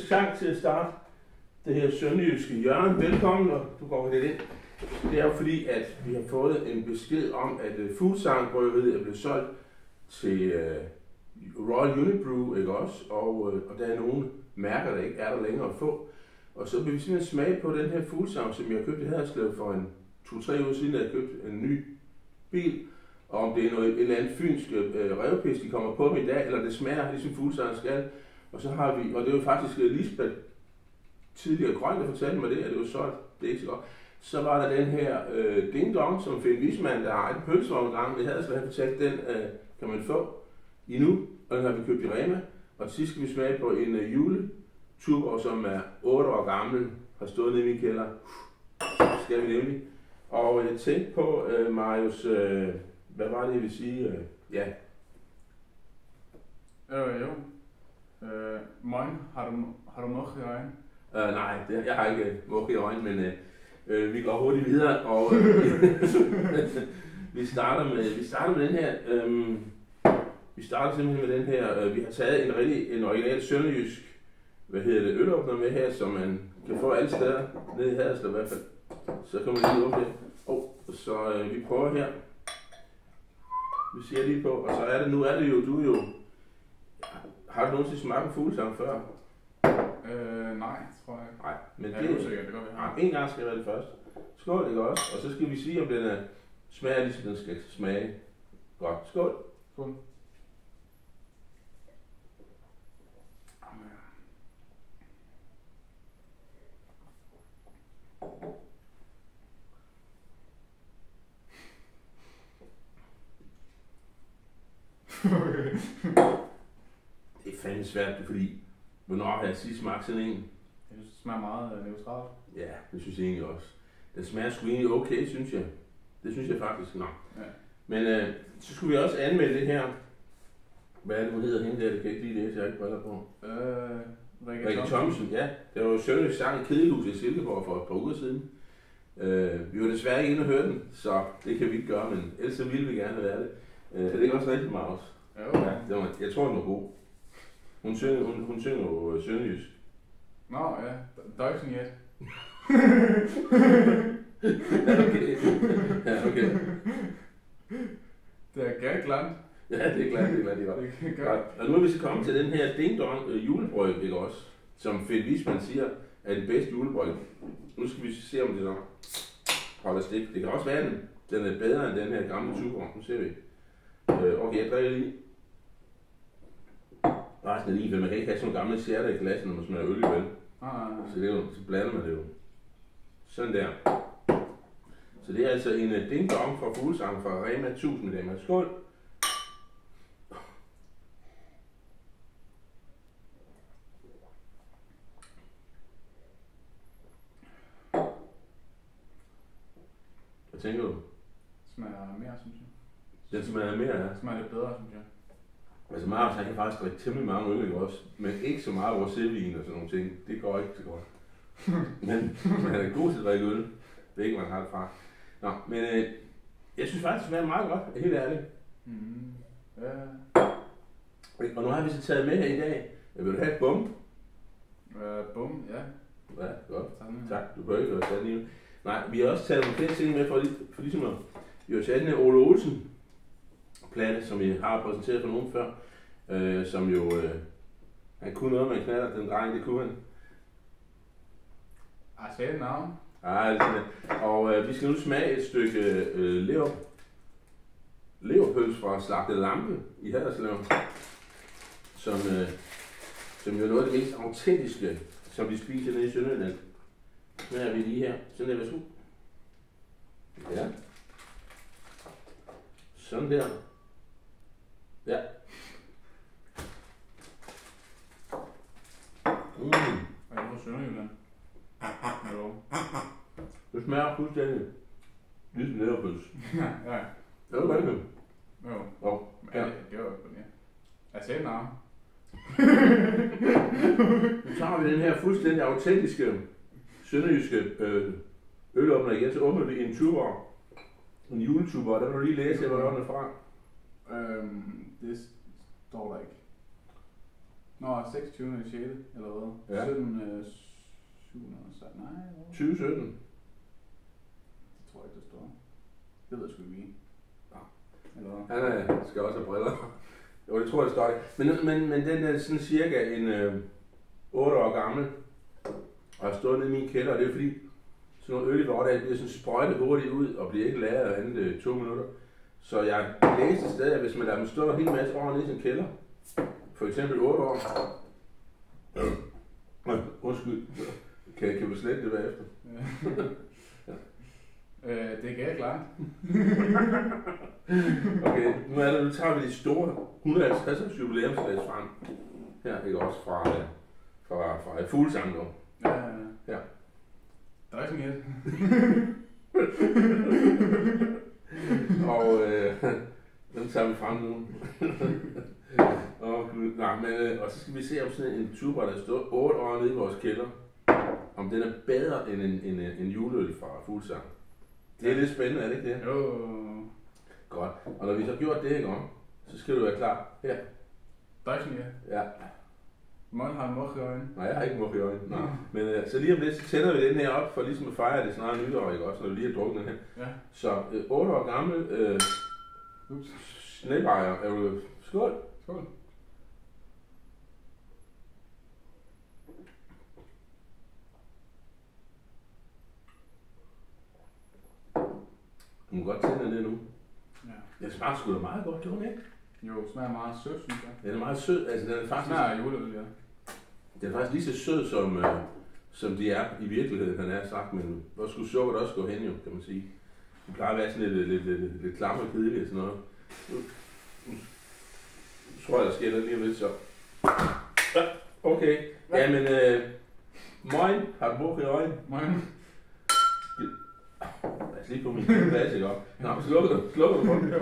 chance til at starte det her sønderjyske Jørgen. Velkommen, og du går lidt ind. Det er jo fordi, at vi har fået en besked om, at Fuglsang-bryggeriet er blevet solgt til Royal Unibrew, ikke også? Og der er nogle mærker, der ikke er der længere at få. Og så vil vi simpelthen smage på den her Fuglsang, som jeg købte i Haderslev for 2-3 uger siden, da jeg købte en ny bil. Og om det er noget, et eller andet fynsk revpis, de kommer på med i dag, eller det smager ligesom Fuglsang skal. Og så har vi, og det er jo faktisk Lisbeth tidligere Grøn, der fortalte mig det, at det var solgt. Det er ikke så godt. Så var der den her Ding Dong, som Finn Wiesmann, der har en pølsevogn i Haderslev, han fortalte, den kan man få endnu, og den har vi købt i Rema. Og til sidst skal vi smage på en juletuber, som er 8 år gammel, har stået nede i min kælder. Skal vi nemlig. Og jeg tænkte på, Marius, hvad var det, jeg ville sige? Ja. Jo. Moin, har du mørk i øjnene? Nej, jeg har ikke mørk i øjnene, men vi går hurtigt videre, og vi starter med den her. Vi starter simpelthen med den her. Vi har taget en original sønderjysk, ølåbner med her, som man kan få alle steder, nede i Haderslev i hvert fald. Så kan man lige åbne det. Så vi prøver her. Vi ser lige på, og så er det, nu er det jo, du jo. Har du nogensinde smagt Fuglsang før? Nej, tror jeg ikke. Nej, men det er usikkert, det går vi har. En gang skal være det første. Skål, ikke også? Og så skal vi sige, om den smager ligesom den skal smage. Godt. Skål. Skål. Det er fandme svært, fordi hvornår har jeg sidst smagt sådan en? Det smager meget neutralt. Ja, det synes jeg egentlig også. Den smager sgu egentlig okay, synes jeg. Det synes jeg faktisk. Nå. Ja. Men så skulle vi også anmelde det her. Hvad er det, hun hedder hende der? Det kan jeg ikke lige læse, jeg har ikke briller på. Rikke Thomsen, ja. Det var jo sønderjysk sang i Kedelhuset i Silkeborg for et par uger siden. Vi var desværre ikke inde og høre den, så det kan vi ikke gøre, men ellers så ville vi gerne være det. Er det ikke også rigtigt, Magnus? Jo. Ja, jeg tror, den var god. Hun synger jo sønderjysk. Nå, ja. Deutschen jetzt. Ja, okay. Det er galt land. Ja, det er klart, det er godt. Og nu er vi så kommet til den her Ding Dong julebryg, ikke også? Som Finn Wiesmann siger, er det bedste julebryg. Nu skal vi se, om det så holder stik. Det kan også være, at den er bedre end den her gamle tuber. Nu ser vi. Okay, jeg drikker lige. Resten er lige, for man kan ikke have sådan nogle gamle særter i glassen, når man smager øl i vel. Så, det er jo, så blander man det jo. Sådan der. Så det er altså en Ding Dong fra Fuglsang fra Rema 1000 mg. Skål! Hvad tænker du? Smager mere, synes jeg. Den smager mere, ja. Smager lidt bedre, synes jeg. Altså Marius, han kan faktisk drikke temmelig mange øl, ikke også? Men ikke så meget rosévin og sådan nogle ting. Det går ikke så godt. men han er god til at drikke øl. Det er ikke, man har det fra. Nå, men jeg synes faktisk, det smager meget godt, helt ærligt. Ja. Og nu har vi så taget med her i dag. Vil du have et bum? Bum, ja. Ja, godt. Tak, du bør ikke have taget den. Nej, vi har også taget nogle flere ting med for ligesom at vi har taget den her Ole Olsen plante, som vi har præsenteret for nogen før, som jo, han kunne noget med en knatter, den dreng, det kunne han. Jeg sagde et navn. Og vi skal nu smage et stykke leverpøls fra Slagtet Lampe i Haderslev, som jo er noget af det mest autentiske, som vi spiser nede i Sønderjylland. Nu er vi lige her. Sådan der, værsgo. Ja. Sådan der. Ja. Er det fra Sønderjylland? Jo. Det smager fuldstændig ligesom leverpøls. Ja. Er du med det? Jo. Ja. Det var jo på det. Jeg sagde et navn. Nu tager vi den her fuldstændig autentiske sønderjyske ølåbner igen, så åbner vi en tuber, en juletuber, og der vil du lige læse, hvor den er fra. Det står der ikke. Nå, 26. 6. eller hvad? Ja. 17. 7. Nej, 2017. det tror jeg ikke, der står. Det ved jeg sgu ikke. Eller hvad? Han skal også have briller. Jo, det tror jeg står ikke. Men den er sådan cirka en 8 år gammel. Og har stået nede i min kælder, og det er fordi, sådan nogle øl i hverdag bliver sådan sprøjtet hurtigt ud, og bliver ikke lagret andet 2 minutter. Så jeg læste stadig, at hvis man lader dem stå en hel masse år nede i sin kælder, for eksempel 8 år, undskyld, kan vi slette det bagefter? Det kan jeg klart. Okay, nu tager vi de store 150 års jubilæumsglas frem. Her, ikke også fra Fuglsang nu. Ja. Der er ikke sådan et. Og den tager vi frem nu. Og så skal vi se om sådan en tuber, der står 8 år nede i vores kælder, om den er bedre end en juleøl fra Fuglsang. Det er lidt spændende, er det ikke det? Jo. Godt. Og når vi så har gjort det, ikke om, så skal du være klar. Her. Der er ikke sådan et. Ja. Månen har en mok i øjnene. Nej, jeg har ikke mok i øjnene. Nej. Men så lige om lidt, så tænder vi den her op, for ligesom at fejre det snart nytår, ikke også, når vi lige har drukket den her. Ja. Så 8 år gammel snæbejer er jo... Skål! Skål. Du må godt tænde det nu. Ja. Det smager sgu da meget godt, gjorde den ikke? Jo, smager meget sødt, synes jeg. Ja, den er meget sød. Altså, den er faktisk... Smager af juleøl, ja. Den er faktisk lige så sød, som de er i virkeligheden, han er sagt, men hvor skulle sukkeret også gå hen jo, kan man sige. De plejer at være sådan lidt klamme og kedelige og sådan noget. Nu tror jeg, der sker noget lige om lidt, så. Ja, okay. Jamen, moin, har du mok i øjnene? Moin. Lad os lige på min plads, ikke op? Nå, slukker du for den?